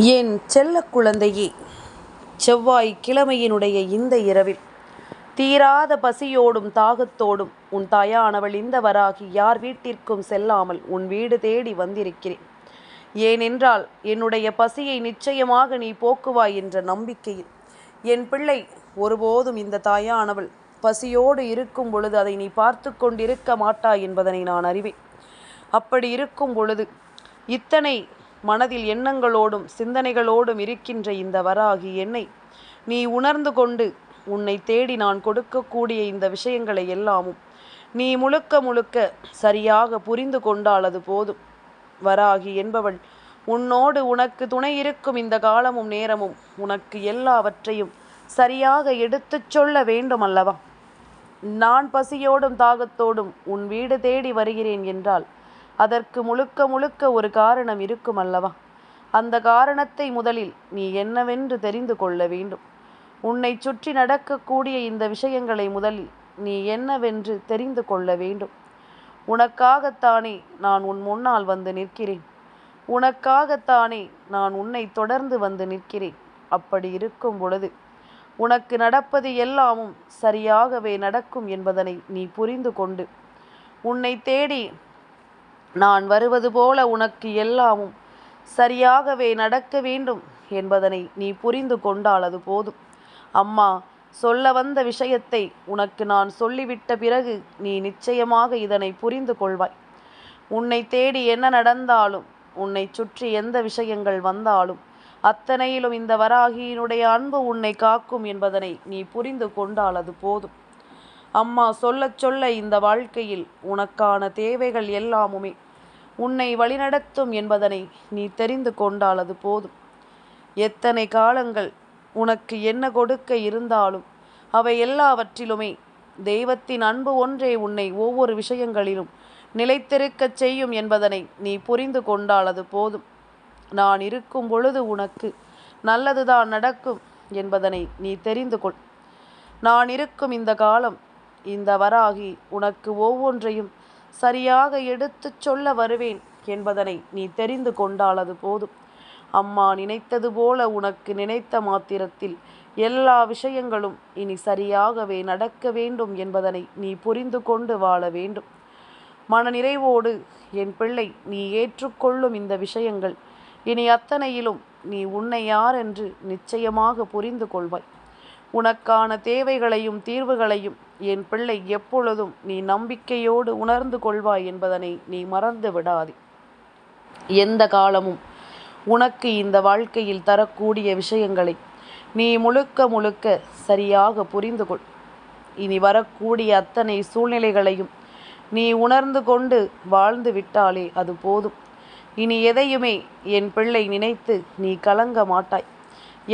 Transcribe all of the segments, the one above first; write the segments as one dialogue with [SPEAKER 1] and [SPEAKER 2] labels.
[SPEAKER 1] என் செல்ல குழந்தையே, செவ்வாய் கிழமையினுடைய இந்த இரவில் தீராத பசியோடும் தாகத்தோடும் உன் தாயானவள் இந்த வராகி யார் வீட்டிற்கும் செல்லாமல் உன் வீடு தேடி வந்திருக்கிறேன். ஏனென்றால் என்னுடைய பசியை நிச்சயமாக நீ போக்குவாய் என்ற நம்பிக்கையில் என் பிள்ளை ஒருபோதும் இந்த தாயானவள் பசியோடு இருக்கும் பொழுது அதை நீ பார்த்து கொண்டிருக்க மாட்டாய் என்பதனை நான் அறிவேன். அப்படி இருக்கும் பொழுது இத்தனை மனதில் எண்ணங்களோடும் சிந்தனைகளோடும் இருக்கின்ற இந்த வராகி என்னை நீ உணர்ந்து கொண்டு உன்னை தேடி நான் கொடுக்கக்கூடிய இந்த விஷயங்களை எல்லாமும் நீ முழுக்க முழுக்க சரியாக புரிந்து கொண்டால் அது போதும். வராகி என்பவள் உன்னோடு உனக்கு துணை இருக்கும் இந்த காலமும் நேரமும் உனக்கு எல்லாவற்றையும் சரியாக எடுத்துச் சொல்ல வேண்டும் அல்லவா? நான் பசியோடும் தாகத்தோடும் உன் வீடு தேடி வருகிறேன் என்றால் அதற்கு முழுக்க முழுக்க ஒரு காரணம் இருக்கும் அல்லவா? அந்த காரணத்தை முதலில் நீ என்னவென்று தெரிந்து கொள்ள வேண்டும். உன்னை சுற்றி நடக்கக்கூடிய இந்த விஷயங்களை முதலில் நீ என்னவென்று தெரிந்து கொள்ள வேண்டும். உனக்காகத்தானே நான் உன் முன்னால் வந்து நிற்கிறேன். உனக்காகத்தானே நான் உன்னை தொடர்ந்து வந்து நிற்கிறேன். அப்படி இருக்கும் பொழுது உனக்கு நடப்பது எல்லாமும் சரியாகவே நடக்கும் என்பதனை நீ புரிந்து கொண்டு உன்னை தேடி நான் வருவது போல உனக்கு எல்லாமும் சரியாகவே நடக்க வேண்டும் என்பதனை நீ புரிந்து கொண்டால் அது போதும். அம்மா சொல்ல வந்த விஷயத்தை உனக்கு நான் சொல்லிவிட்ட பிறகு நீ நிச்சயமாக இதனை புரிந்து கொள்வாய். உன்னை தேடி என்ன நடந்தாலும், உன்னை சுற்றி எந்த விஷயங்கள் வந்தாலும் அத்தனையிலும் இந்த வராகியினுடைய அன்பு உன்னை காக்கும் என்பதனை நீ புரிந்து கொண்டால் அது போதும். அம்மா சொல்ல சொல்ல இந்த வாழ்க்கையில் உனக்கான தேவைகள் எல்லாமுமே உன்னை வழிநடத்தும் என்பதனை நீ தெரிந்து கொண்டால் அது போதும். எத்தனை காலங்கள் உனக்கு என்ன கொடுக்க இருந்தாலும் அவை எல்லாவற்றிலுமே தெய்வத்தின் அன்பு ஒன்றே உன்னை ஒவ்வொரு விஷயங்களிலும் நிலைத்திருக்கச் செய்யும் என்பதனை நீ புரிந்து கொண்டால் அது போதும். நான் இருக்கும் பொழுது உனக்கு நல்லதுதான் நடக்கும் என்பதனை நீ தெரிந்து கொள். நான் இருக்கும் இந்த காலம் இந்த வராகி உனக்கு ஒவ்வொன்றையும் சரியாக எடுத்துச் சொல்ல வருவேன் என்பதனை நீ தெரிந்து கொண்டால் அது போதும். அம்மா நினைத்தது போல உனக்கு நினைத்த மாத்திரத்தில் எல்லா விஷயங்களும் இனி சரியாகவே நடக்க வேண்டும் என்பதனை நீ புரிந்து கொண்டு வாழ வேண்டும். மனநிறைவோடு என் பிள்ளை நீ ஏற்றுக்கொள்ளும் இந்த விஷயங்கள் இனி அத்தனையிலும் நீ உன்னை யார் என்று நிச்சயமாக புரிந்து கொள்வாய். உனக்கான தேவைகளையும் தீர்வுகளையும் என் பிள்ளை எப்பொழுதும் நீ நம்பிக்கையோடு உணர்ந்து கொள்வாய் என்பதனை நீ மறந்து விடாதே. எந்த காலமும் உனக்கு இந்த வாழ்க்கையில் தரக்கூடிய விஷயங்களை நீ முழுக்க முழுக்க சரியாக புரிந்து கொள். இனி வரக்கூடிய அத்தனை சூழ்நிலைகளையும் நீ உணர்ந்து கொண்டு வாழ்ந்து விட்டாலே அது போதும். இனி எதையுமே என் பிள்ளை நினைத்து நீ கலங்க மாட்டாய்.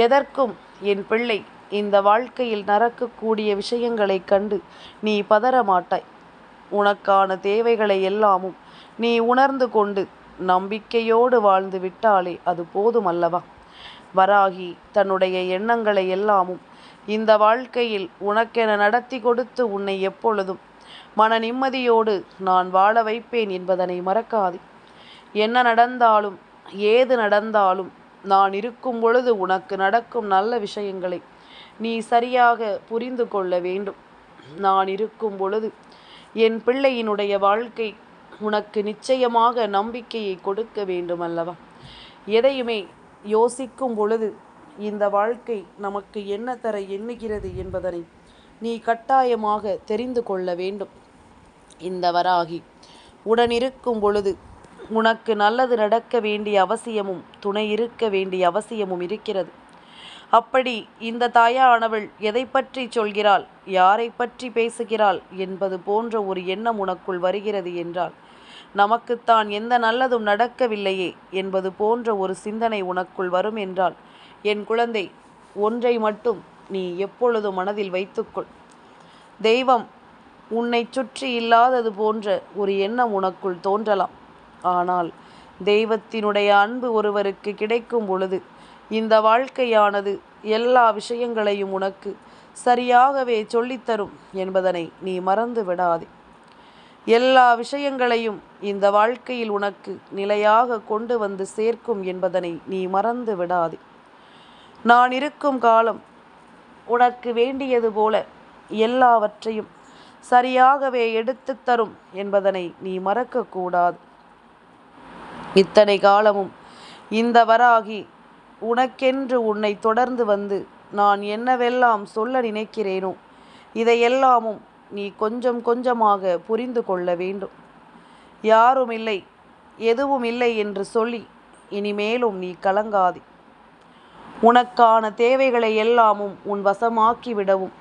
[SPEAKER 1] எதற்கும் என் பிள்ளை இந்த வாழ்க்கையில் நடக்கக்கூடிய விஷயங்களை கண்டு நீ பதற மாட்டாய். உனக்கான தேவைகளை எல்லாமும் நீ உணர்ந்து கொண்டு நம்பிக்கையோடு வாழ்ந்து விட்டாலே அது போதும் அல்லவா? வராகி தன்னுடைய எண்ணங்களை எல்லாமும் இந்த வாழ்க்கையில் உனக்கென நடத்தி கொடுத்து உன்னை எப்பொழுதும் மன நிம்மதியோடு நான் வாழ வைப்பேன் என்பதனை மறக்காதே. என்ன நடந்தாலும் ஏது நடந்தாலும் நான் இருக்கும் பொழுது உனக்கு நடக்கும் நல்ல விஷயங்களை நீ சரியாக புரிந்து கொள்ள வேண்டும். நான் இருக்கும் பொழுது என் பிள்ளையினுடைய வாழ்க்கை உனக்கு நிச்சயமாக நம்பிக்கையை கொடுக்க வேண்டும் அல்லவா? எதையுமே யோசிக்கும் பொழுது இந்த வாழ்க்கை நமக்கு என்ன தர எண்ணுகிறது என்பதனை நீ கட்டாயமாக தெரிந்து கொள்ள வேண்டும். இந்த வராகி உடனிருக்கும் பொழுது உனக்கு நல்லது நடக்க வேண்டிய அவசியமும் துணை இருக்க வேண்டிய அவசியமும் இருக்கிறது. அப்படி இந்த தாயானவள் எதை பற்றி சொல்கிறாள், யாரை பற்றி பேசுகிறாள் என்பது போன்ற ஒரு எண்ணம் உனக்குள் வருகிறது என்றால் நமக்குத்தான் எந்த நல்லதும் நடக்கவில்லையே என்பது போன்ற ஒரு சிந்தனை உனக்குள் வரும் என்றால் என் குழந்தை, ஒன்றை மட்டும் நீ எப்பொழுதும் மனதில் வைத்துக்கொள். தெய்வம் உன்னை சுற்றி இல்லாதது போன்ற ஒரு எண்ணம் உனக்குள் தோன்றலாம். ஆனால் தெய்வத்தினுடைய அன்பு ஒருவருக்கு கிடைக்கும் பொழுது இந்த வாழ்க்கையானது எல்லா விஷயங்களையும் உனக்கு சரியாகவே சொல்லித்தரும் என்பதனை நீ மறந்து விடாதே. எல்லா விஷயங்களையும் இந்த வாழ்க்கையில் உனக்கு நிலையாக கொண்டு வந்து சேர்க்கும் என்பதனை நீ மறந்து விடாதே. நான் இருக்கும் காலம் உனக்கு வேண்டியது போல எல்லாவற்றையும் சரியாகவே எடுத்து தரும் என்பதனை நீ மறக்கக்கூடாது. இத்தனை காலமும் இந்த வராகி உனக்கென்று உன்னை தொடர்ந்து வந்து நான் என்னவெல்லாம் சொல்ல நினைக்கிறேனோ இதையெல்லாமும் நீ கொஞ்சம் கொஞ்சமாக புரிந்து கொள்ள வேண்டும். யாரும் இல்லை, எதுவும் இல்லை என்று சொல்லி இனிமேலும் நீ கலங்காதே. உனக்கான தேவைகளை எல்லாமும் உன் வசமாக்கி விடவும்,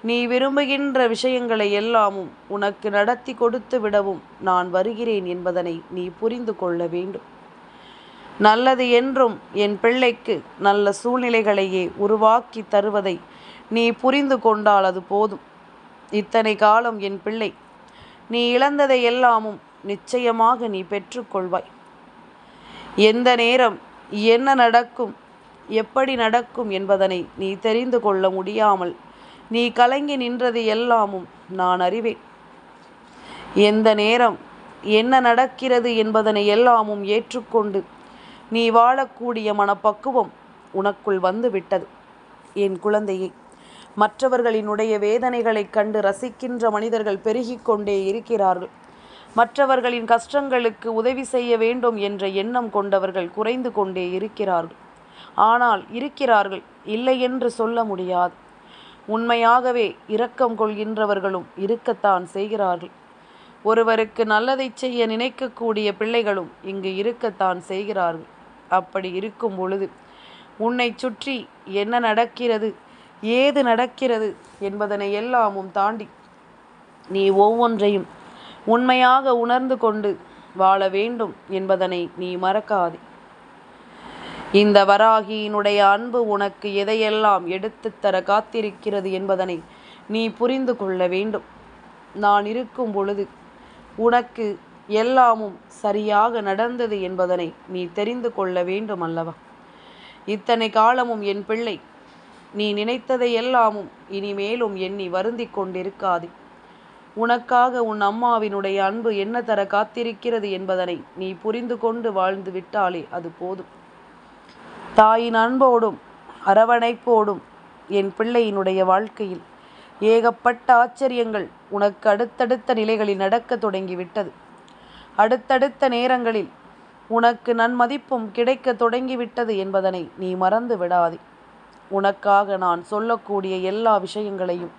[SPEAKER 1] நீ விரும்புகின்ற விஷயங்களை எல்லாமும் உனக்கு நடத்தி கொடுத்து விடவும் நான் வருகிறேன் என்பதனை நீ புரிந்து கொள்ள வேண்டும். நல்லது என்றும் என் பிள்ளைக்கு நல்ல சூழ்நிலைகளையே உருவாக்கி தருவதை நீ புரிந்து கொண்டால் அது போதும். இத்தனை காலம் என் பிள்ளை நீ இழந்ததை எல்லாமும் நிச்சயமாக நீ பெற்றுக்கொள்வாய். எந்த நேரம் என்ன நடக்கும், எப்படி நடக்கும் என்பதனை நீ தெரிந்து கொள்ள முடியாமல் நீ கலங்கி நின்றது எல்லாமும் நான் அறிவேன். எந்த நேரம் என்ன நடக்கிறது என்பதனை எல்லாமும் ஏற்றுக்கொண்டு நீ வாழக்கூடிய மனப்பக்குவம் உனக்குள் வந்து விட்டது. என் குழந்தையே, மற்றவர்களினுடைய வேதனைகளைக் கண்டு ரசிக்கின்ற மனிதர்கள் பெருகிக் கொண்டே இருக்கிறார்கள். மற்றவர்களின் கஷ்டங்களுக்கு உதவி செய்ய வேண்டும் என்ற எண்ணம் கொண்டவர்கள் குறைந்து கொண்டே இருக்கிறார்கள். ஆனால் இருக்கிறார்கள், இல்லை என்று சொல்ல முடியாது. உண்மையாகவே இரக்கம் கொள்கின்றவர்களும் இருக்கத்தான் செய்கிறார்கள். ஒருவருக்கு நல்லதை செய்ய நினைக்கக்கூடிய பிள்ளைகளும் இங்கு இருக்கத்தான் செய்கிறார்கள். அப்படி இருக்கும் பொழுது உன்னை சுற்றி என்ன நடக்கிறது, ஏது நடக்கிறது என்பதனை எல்லாமும் தாண்டி நீ ஒவ்வொன்றையும் உண்மையாக உணர்ந்து கொண்டு வாழ வேண்டும் என்பதனை நீ மறக்காதே. இந்த வராகியினுடைய அன்பு உனக்கு எதையெல்லாம் எடுத்துத்தர காத்திருக்கிறது என்பதனை நீ புரிந்து கொள்ள வேண்டும். நான் இருக்கும் பொழுது உனக்கு எல்லாமும் சரியாக நடந்தது என்பதனை நீ தெரிந்து கொள்ள வேண்டும் அல்லவா? இத்தனை காலமும் என் பிள்ளை நீ நினைத்ததை எல்லாமும் இனிமேலும் எண்ணி வருந்தி கொண்டிருக்காதே. உனக்காக உன் அம்மாவினுடைய அன்பு என்ன தர காத்திருக்கிறது என்பதனை நீ புரிந்து கொண்டு வாழ்ந்து விட்டாலே அது போதும். தாயின் அன்போடும் அரவணைப்போடும் என் பிள்ளையினுடைய வாழ்க்கையில் ஏகப்பட்ட ஆச்சரியங்கள் உனக்கு அடுத்தடுத்த நிலைகளில் நடக்க தொடங்கிவிட்டது. அடுத்தடுத்த நேரங்களில் உனக்கு நன்மதிப்பும் கிடைக்க தொடங்கிவிட்டது என்பதனை நீ மறந்து விடாதே. உனக்காக நான் சொல்லக்கூடிய எல்லா விஷயங்களையும்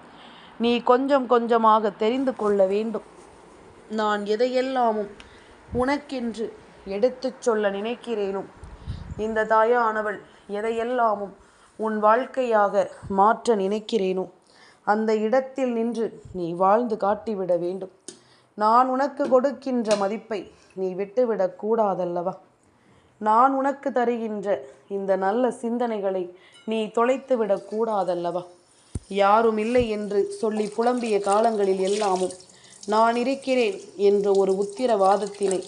[SPEAKER 1] நீ கொஞ்சம் கொஞ்சமாக தெரிந்து கொள்ள வேண்டும். நான் எதையெல்லாமும் உனக்கென்று எடுத்துச் சொல்ல நினைக்கிறேனோ, இந்த தாயானவள் எதையெல்லாமும் உன் வாழ்க்கையாக மாற்ற நினைக்கிறேனோ அந்த இடத்தில் நின்று நீ வாழ்ந்து காட்டிவிட வேண்டும். நான் உனக்கு கொடுக்கின்ற மதிப்பை நீ விட்டுவிடக் கூடாதல்லவா? நான் உனக்கு தருகின்ற இந்த நல்ல சிந்தனைகளை நீ தொலைத்து விடக் கூடாதல்லவா? யாரும் இல்லை என்று சொல்லி புலம்பிய காலங்களில் எல்லாமும் நான் இருக்கிறேன் என்ற ஒரு உத்திரவாதத்தினை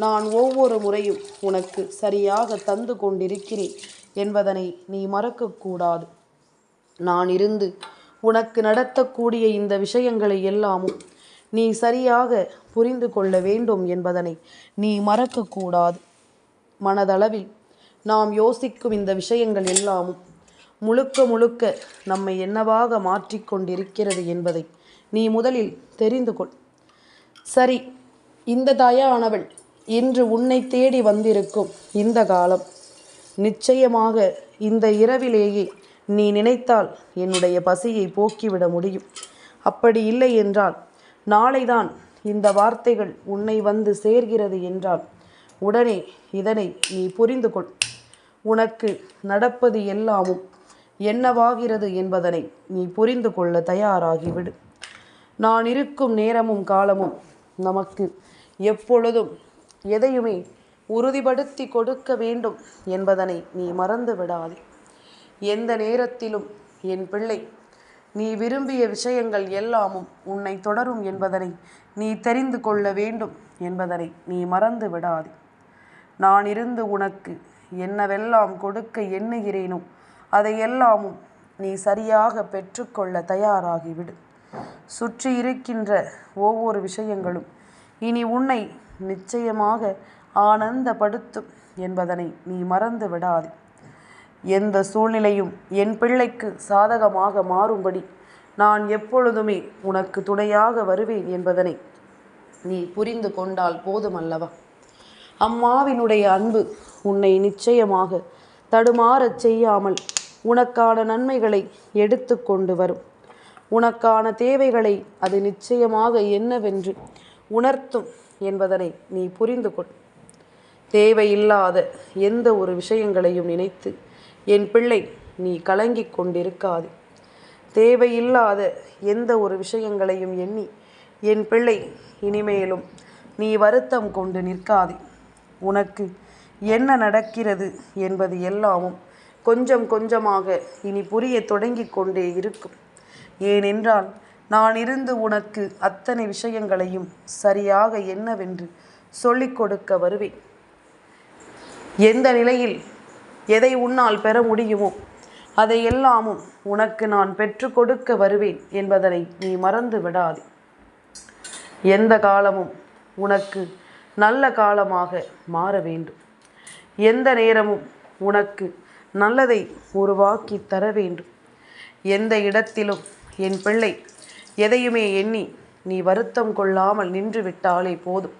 [SPEAKER 1] நான் ஒவ்வொரு முறையும் உனக்கு சரியாக தந்து கொண்டிருக்கிறேன் என்பதனை நீ மறக்கக்கூடாது. நான் இருந்து உனக்கு நடத்தக்கூடிய இந்த விஷயங்களை எல்லாமும் நீ சரியாக புரிந்து கொள்ள வேண்டும் என்பதனை நீ மறக்கக்கூடாது. மனதளவில் நாம் யோசிக்கும் இந்த விஷயங்கள் எல்லாமும் முழுக்க முழுக்க நம்மை என்னவாக மாற்றிக்கொண்டிருக்கிறது என்பதை நீ முதலில் தெரிந்து கொள். சரி, இந்த தாயானவள் இன்று உன்னை தேடி வந்திருக்கும் இந்த காலம் நிச்சயமாக இந்த இரவிலேயே நீ நினைத்தால் என்னுடைய பசியை போக்கிவிட முடியும். அப்படி இல்லை என்றால் நாளைதான் இந்த வார்த்தைகள் உன்னை வந்து சேர்கிறது என்றால் உடனே இதனை நீ புரிந்து கொள். உனக்கு நடப்பது எல்லாமும் என்னவாகிறது என்பதனை நீ புரிந்து கொள்ள தயாராகிவிடு. நான் இருக்கும் நேரமும் காலமும் நமக்கு எப்பொழுதும் எதையுமே உறுதிப்படுத்தி கொடுக்க வேண்டும் என்பதனை நீ மறந்து விடாதே. எந்த நேரத்திலும் என் பிள்ளை நீ விரும்பிய விஷயங்கள் எல்லாமும் உன்னை தொடரும் என்பதனை நீ தெரிந்து கொள்ள வேண்டும் என்பதனை நீ மறந்து விடாதே. நான் இருந்து உனக்கு என்னவெல்லாம் கொடுக்க எண்ணுகிறேனோ அதையெல்லாமும் நீ சரியாக பெற்றுக்கொள்ள தயாராகிவிடு. சுற்றி இருக்கின்ற ஒவ்வொரு விஷயங்களும் இனி உன்னை நிச்சயமாக ஆனந்தப்படுத்தும் என்பதனை நீ மறந்து விடாதே. எந்த சூழ்நிலையும் என் பிள்ளைக்கு சாதகமாக மாறும்படி நான் எப்பொழுதுமே உனக்கு துணையாக வருவேன் என்பதனை நீ புரிந்து கொண்டால் போதுமல்லவா? அம்மாவினுடைய அன்பு உன்னை நிச்சயமாக தடுமாறச் செய்யாமல் உனக்கான நன்மைகளை எடுத்து கொண்டு வரும். உனக்கான தேவைகளை அது நிச்சயமாக என்னவென்று உணர்த்தும் என்பதனை நீ புரிந்து கொள். தேவையில்லாத எந்த ஒரு விஷயங்களையும் நினைத்து என் பிள்ளை நீ கலங்கிக் கொண்டிருக்காது. தேவையில்லாத எந்த ஒரு விஷயங்களையும் எண்ணி என் பிள்ளை இனிமேலும் நீ வருத்தம் கொண்டு நிற்காதே. உனக்கு என்ன நடக்கிறது என்பது எல்லாமும் கொஞ்சம் கொஞ்சமாக இனி புரிய தொடங்கி கொண்டே இருக்கும். ஏனென்றால் நான் இருந்து உனக்கு அத்தனை விஷயங்களையும் சரியாக என்னவென்று சொல்லிக் கொடுக்க வருவேன். எந்த நிலையில் எதை உன்னால் பெற முடியுமோ அதை எல்லாமும் உனக்கு நான் பெற்று கொடுக்க வருவேன் என்பதனை நீ மறந்து விடாதே. எந்த காலமும் உனக்கு நல்ல காலமாக மாற வேண்டும். எந்த நேரமும் உனக்கு நல்லதை உருவாக்கி தர வேண்டும். எந்த இடத்திலும் என் பிள்ளை எதையுமே எண்ணி நீ வருத்தம் கொள்ளாமல் நின்று விட்டாலே போதும்.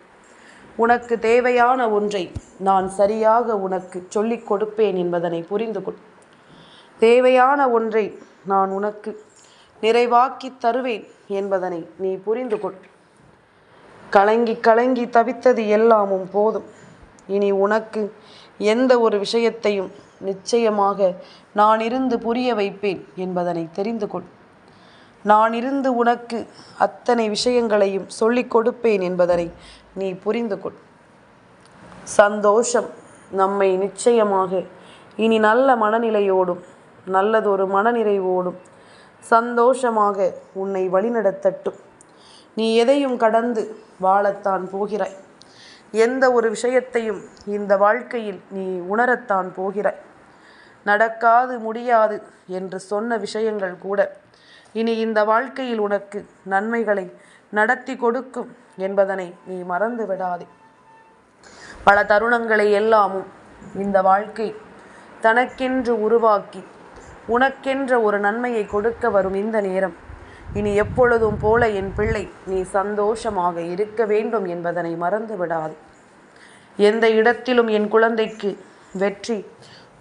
[SPEAKER 1] உனக்கு தேவையான ஒன்றை நான் சரியாக உனக்கு சொல்லிக் கொடுப்பேன் என்பதனை புரிந்து கொள். தேவையான ஒன்றை நான் உனக்கு நிறைவாக்கி தருவேன் என்பதனை நீ புரிந்து கொள். கலங்கி கலங்கி தவித்தது எல்லாமும் போதும். இனி உனக்கு எந்த ஒரு விஷயத்தையும் நிச்சயமாக நான் இருந்து புரிய வைப்பேன் என்பதனை தெரிந்து கொள். நான் இருந்து உனக்கு அத்தனை விஷயங்களையும் சொல்லிக் கொடுப்பேன் என்பதனை நீ புரிந்து கொள். சந்தோஷம் நம்மை நிச்சயமாக இனி நல்ல மனநிலையோடும் நல்லதொரு மனநிறைவோடும் சந்தோஷமாக உன்னை வழிநடத்தட்டும். நீ எதையும் கடந்து வாழத்தான் போகிறாய். எந்த ஒரு விஷயத்தையும் இந்த வாழ்க்கையில் நீ உணரத்தான் போகிறாய். நடக்காது முடியாது என்று சொன்ன விஷயங்கள் கூட இனி இந்த வாழ்க்கையில் உனக்கு நன்மைகளை நடத்தி கொடுக்கும் என்பதனை நீ மறந்து விடாதே. பல தருணங்களை எல்லாமும் இந்த வாழ்க்கை தனக்கென்று உருவாக்கி உனக்கென்ற ஒரு நன்மையை கொடுக்க வரும் இந்த நேரம் இனி எப்பொழுதும் போல என் பிள்ளை நீ சந்தோஷமாக இருக்க வேண்டும் என்பதனை மறந்து விடாதே. எந்த இடத்திலும் என் குழந்தைக்கு வெற்றி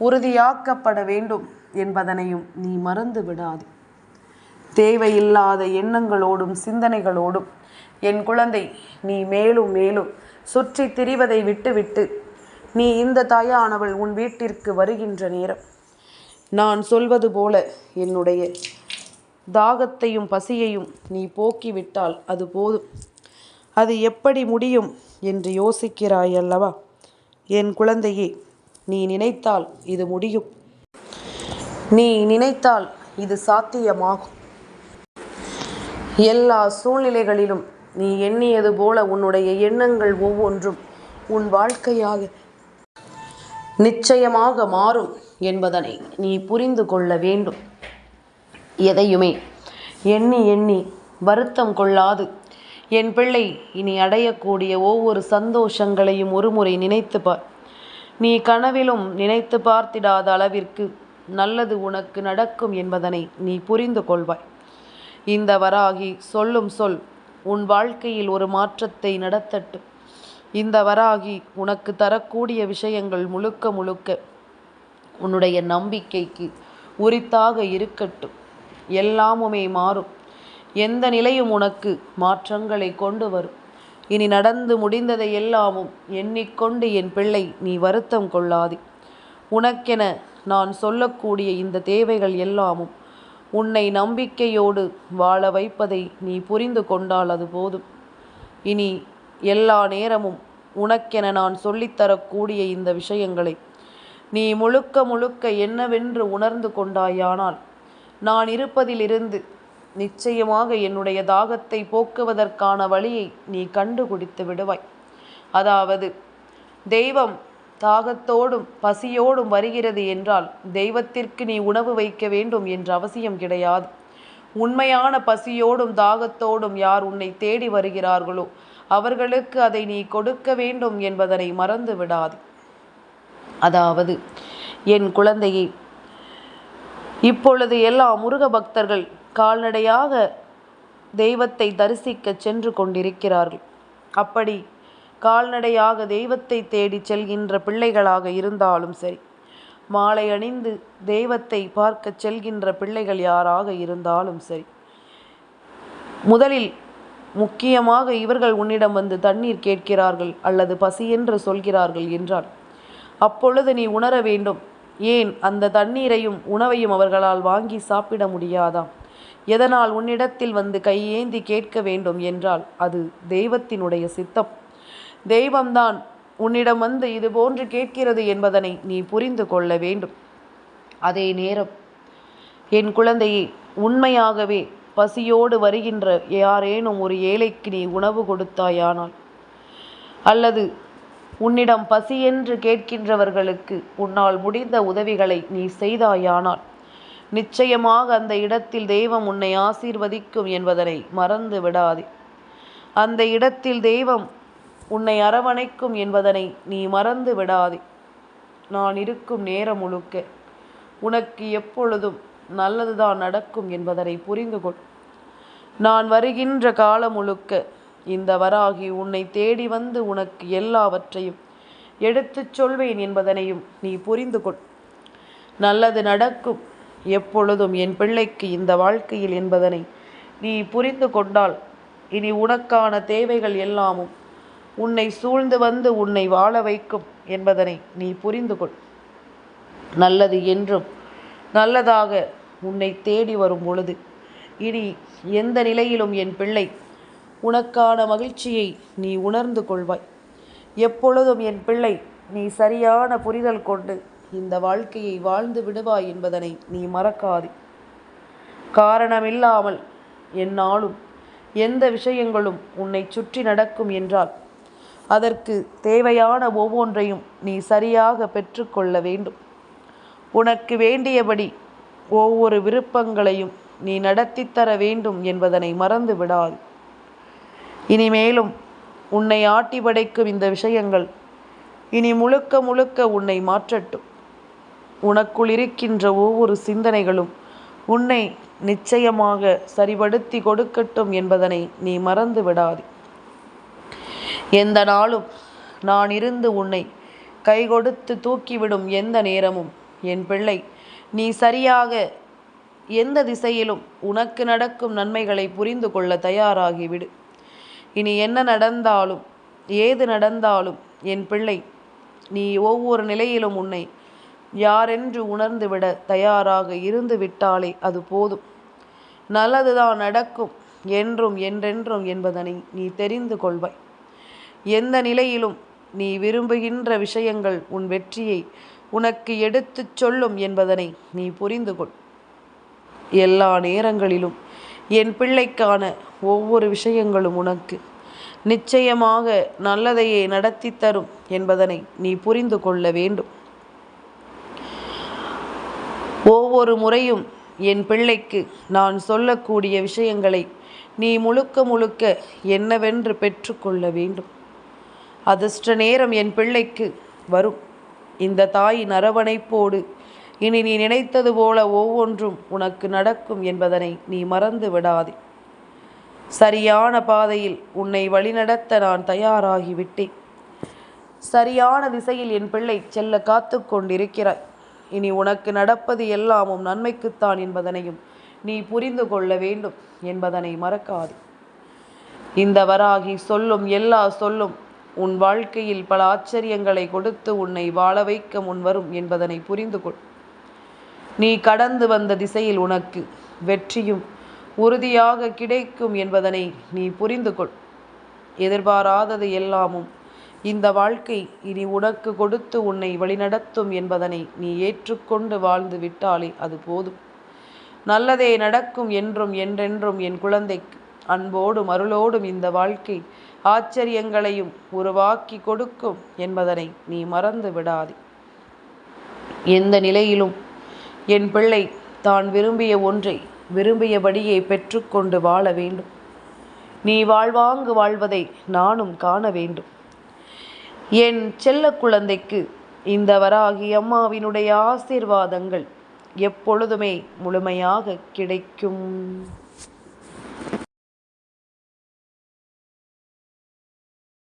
[SPEAKER 1] உறுதியாக்கப்பட வேண்டும் என்பதனையும் நீ மறந்து விடாதே. தேவையில்லாத எண்ணங்களோடும் சிந்தனைகளோடும் என் குழந்தை நீ மேலும் மேலும் சுற்றி திரிவதை விட்டுவிட்டு நீ இந்த தாயானவள் உன் வீட்டிற்கு வருகின்ற நேரம் நான் சொல்வது போல என்னுடைய தாகத்தையும் பசியையும் நீ போக்கிவிட்டால் அது போதும். அது எப்படி முடியும் என்று யோசிக்கிறாய் அல்லவா? என் குழந்தையே, நீ நினைத்தால் இது முடியும். நீ நினைத்தால் இது சாத்தியமாகும். எல்லா சூழ்நிலைகளிலும் நீ எண்ணியது போல உன்னுடைய எண்ணங்கள் ஒவ்வொன்றும் உன் வாழ்க்கையாக நிச்சயமாக மாறும் என்பதனை நீ புரிந்து கொள்ள வேண்டும். எதையுமே எண்ணி எண்ணி வருத்தம் கொள்ளாது என் பிள்ளை இனி அடையக்கூடிய ஒவ்வொரு சந்தோஷங்களையும் ஒருமுறை நினைத்து பார். நீ கனவிலும் நினைத்து பார்த்திடாத அளவிற்கு நல்லது உனக்கு நடக்கும் என்பதனை நீ புரிந்து கொள்வாய். இந்த வராகி சொல்லும் சொல் உன் வாழ்க்கையில் ஒரு மாற்றத்தை நடத்தட்டும். இந்த வராகி உனக்கு தரக்கூடிய விஷயங்கள் முழுக்க முழுக்க உன்னுடைய நம்பிக்கைக்கு உரித்தாக இருக்கட்டும். எல்லாமுமே மாறும். எந்த நிலையும் உனக்கு மாற்றங்களை கொண்டு வரும். இனி நடந்து முடிந்ததை எல்லாமும் எண்ணிக்கொண்டு என் பிள்ளை நீ வருத்தம் கொள்ளாதே. உனக்கென நான் சொல்லக்கூடிய இந்த தேவைகள் எல்லாமும் உன்னை நம்பிக்கையோடு வாழ வைப்பதை நீ புரிந்து கொண்டால் அது போதும். இனி எல்லா நேரமும் உனக்கென நான் சொல்லித்தரக்கூடிய இந்த விஷயங்களை நீ முழுக்க முழுக்க என்னவென்று உணர்ந்து கொண்டாயானால் நான் இருப்பதிலிருந்து நிச்சயமாக என்னுடைய தாகத்தை போக்குவதற்கான வழியை நீ கண்டுபிடித்து விடுவாய். அதாவது தெய்வம் தாகத்தோடும் பசியோடும் வருகிறது என்றால் தெய்வத்திற்கு நீ உணவு வைக்க வேண்டும் என்ற அவசியம் கிடையாது. உண்மையான பசியோடும் தாகத்தோடும் யார் உன்னை தேடி வருகிறார்களோ அவர்களுக்கு அதை நீ கொடுக்க வேண்டும் என்பதனை மறந்து விடாது. அதாவது என் குழந்தையே, இப்பொழுது எல்லா முருக பக்தர்கள் கால்நடையாக தெய்வத்தை தரிசிக்க சென்று கொண்டிருக்கிறார்கள். அப்படி கால்நடையாக தெய்வத்தை தேடி செல்கின்ற பிள்ளைகளாக இருந்தாலும் சரி, மாலை அணிந்து தெய்வத்தை பார்க்க செல்கின்ற பிள்ளைகள் யாராக இருந்தாலும் சரி, முதலில் முக்கியமாக இவர்கள் உன்னிடம் வந்து தண்ணீர் கேட்கிறார்கள் அல்லது பசி என்று சொல்கிறார்கள் என்றால் அப்பொழுது நீ உணர வேண்டும், ஏன் அந்த தண்ணீரையும் உணவையும் அவர்களால் வாங்கி சாப்பிட முடியாதா? எதனால் உன்னிடத்தில் வந்து கையேந்தி கேட்க வேண்டும் என்றால் அது தெய்வத்தினுடைய சித்தம். தெய்வம்தான் உன்னிடம் வந்து இது போன்று கேட்கிறது என்பதனை நீ புரிந்து கொள்ள வேண்டும். அதே நேரம் என் குழந்தையை, உண்மையாகவே பசியோடு வருகின்ற யாரேனும் ஒரு ஏழைக்கு நீ உணவு கொடுத்தாயானால், அல்லது உன்னிடம் பசி என்று கேட்கின்றவர்களுக்கு உன்னால் முடிந்த உதவிகளை நீ செய்தாயானால், நிச்சயமாக அந்த இடத்தில் தெய்வம் உன்னை ஆசீர்வதிக்கும் என்பதனை மறந்து விடாதே. அந்த இடத்தில் தெய்வம் உன்னை அரவணைக்கும் என்பதனை நீ மறந்து விடாதே. நான் இருக்கும் நேரம் முழுக்க உனக்கு எப்பொழுதும் நல்லதுதான் நடக்கும் என்பதனை புரிந்து கொள். நான் வருகின்ற காலம் முழுக்க இந்த வராகி உன்னை தேடி வந்து உனக்கு எல்லாவற்றையும் எடுத்துச் சொல்வேன் என்பதனையும் நீ புரிந்து கொள். நல்லது நடக்கும் எப்பொழுதும் என் பிள்ளைக்கு இந்த வாழ்க்கையில் என்பதனை நீ புரிந்து கொண்டால், இனி உனக்கான தேவைகள் எல்லாமும் உன்னை சூழ்ந்து வந்து உன்னை வாழ வைக்கும் என்பதனை நீ புரிந்து கொள். நல்லது என்றும் நல்லதாக உன்னை தேடி வரும் பொழுது இனி எந்த நிலையிலும் என் பிள்ளை உனக்கான மகிழ்ச்சியை நீ உணர்ந்து கொள்வாய். எப்பொழுதும் என் பிள்ளை நீ சரியான புரிதல் கொண்டு இந்த வாழ்க்கையை வாழ்ந்து விடுவாய் என்பதனை நீ மறக்காதே. காரணமில்லாமல் எந்நாளும் எந்த விஷயங்களும் உன்னை சுற்றி நடக்கும் என்றால் அதற்கு தேவையான ஒவ்வொன்றையும் நீ சரியாக பெற்றுக்கொள்ள வேண்டும். உனக்கு வேண்டியபடி ஒவ்வொரு விருப்பங்களையும் நீ நடத்தித்தர வேண்டும் என்பதனை மறந்து விடாது. இனிமேலும் உன்னை ஆட்டி படைக்கும் இந்த விஷயங்கள் இனி முழுக்க முழுக்க உன்னை மாற்றட்டும். உனக்குள் இருக்கின்ற ஒவ்வொரு சிந்தனைகளும் உன்னை நிச்சயமாக சரிபடுத்தி கொடுக்கட்டும் என்பதனை நீ மறந்து விடாது. எந்த நாளும் நான் இருந்து உன்னை கை கொடுத்து தூக்கிவிடும் எந்த நேரமும் என் பிள்ளை நீ சரியாக எந்த திசையிலும் உனக்கு நடக்கும் நன்மைகளை புரிந்து கொள்ள தயாராகிவிடு. இனி என்ன நடந்தாலும் ஏது நடந்தாலும் என் பிள்ளை நீ ஒவ்வொரு நிலையிலும் உன்னை யாரென்று உணர்ந்துவிட தயாராக இருந்து விட்டாலே அது போதும். நல்லதுதான் நடக்கும் என்றும் என்றென்றும் என்பதனை நீ தெரிந்து கொள்வாய். எந்த நிலையிலும் நீ விரும்புகின்ற விஷயங்கள் உன் வெற்றியை உனக்கு எடுத்துச் சொல்லும் என்பதனை நீ புரிந்து கொள். எல்லா நேரங்களிலும் என் பிள்ளைக்கான ஒவ்வொரு விஷயங்களும் உனக்கு நிச்சயமாக நல்லதையே நடத்தி தரும் என்பதனை நீ புரிந்து கொள்ள வேண்டும். ஒவ்வொரு முறையும் என் பிள்ளைக்கு நான் சொல்லக்கூடிய விஷயங்களை நீ முழுக்க முழுக்க என்னவென்று பெற்றுக்கொள்ள வேண்டும். அதிர்ஷ்ட நேரம் என் பிள்ளைக்கு வரும். இந்த தாயின் அரவணைப்போடு இனி நீ நினைத்தது போல ஒவ்வொன்றும் உனக்கு நடக்கும் என்பதனை நீ மறந்து விடாதே. சரியான பாதையில் உன்னை வழிநடத்த நான் தயாராகிவிட்டேன். சரியான திசையில் என் பிள்ளை செல்ல காத்து கொண்டிருக்கிறாய். இனி உனக்கு நடப்பது எல்லாமும் நன்மைக்குத்தான் என்பதனையும் நீ புரிந்து கொள்ள வேண்டும் என்பதனை மறக்காது. இந்த வராகி சொல்லும் எல்லா சொல்லும் உன் வாழ்க்கையில் பல ஆச்சரியங்களை கொடுத்து உன்னை வாழ வைக்க முன்வரும் என்பதனை புரிந்து கொள். நீ கடந்து வந்த திசையில் உனக்கு வெற்றியும் உறுதியாக கிடைக்கும் என்பதனை நீ புரிந்து கொள். எதிர்பாராதது எல்லாமும் இந்த வாழ்க்கை இனி உனக்கு கொடுத்து உன்னை வழிநடத்தும் என்பதனை நீ ஏற்றுக்கொண்டு வாழ்ந்து விட்டாலே அது போதும். நல்லதே நடக்கும் என்றும் என்றென்றும் என் குழந்தைக்கு அன்போடும் அருளோடும் இந்த வாழ்க்கை ஆச்சரியங்களையும் உருவாக்கி கொடுக்கும் என்பதனை நீ மறந்து விடாதே. எந்த நிலையிலும் என் பிள்ளை தான் விரும்பிய ஒன்றை விரும்பியபடியே பெற்றுக்கொண்டு வாழ வேண்டும். நீ வாழ்வாங்கு வாழ்வதை நானும் காண வேண்டும். என் செல்ல குழந்தைக்கு இந்த வராகி அம்மாவினுடைய ஆசீர்வாதங்கள் எப்பொழுதுமே முழுமையாக கிடைக்கும்.